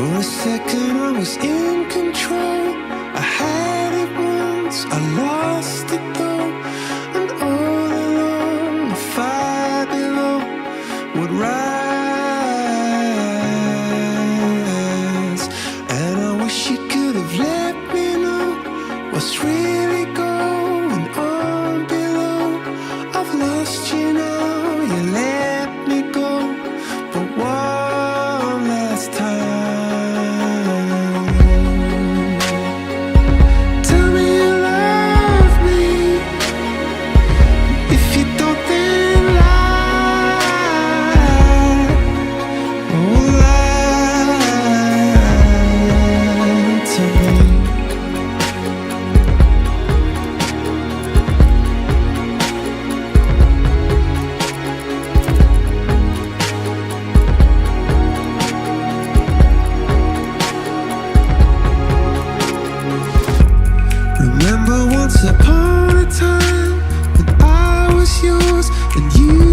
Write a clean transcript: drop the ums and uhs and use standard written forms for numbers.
For a second I was in control. I had it once, I lost it though. And all along the fire below would rise. And I wish you could have let me know what's really going on below. I've lost you now, you let me go. But one last time, tell me you love me. If you don't, then lie. Oh, lie to me. Remember once upon a time when I was yours and you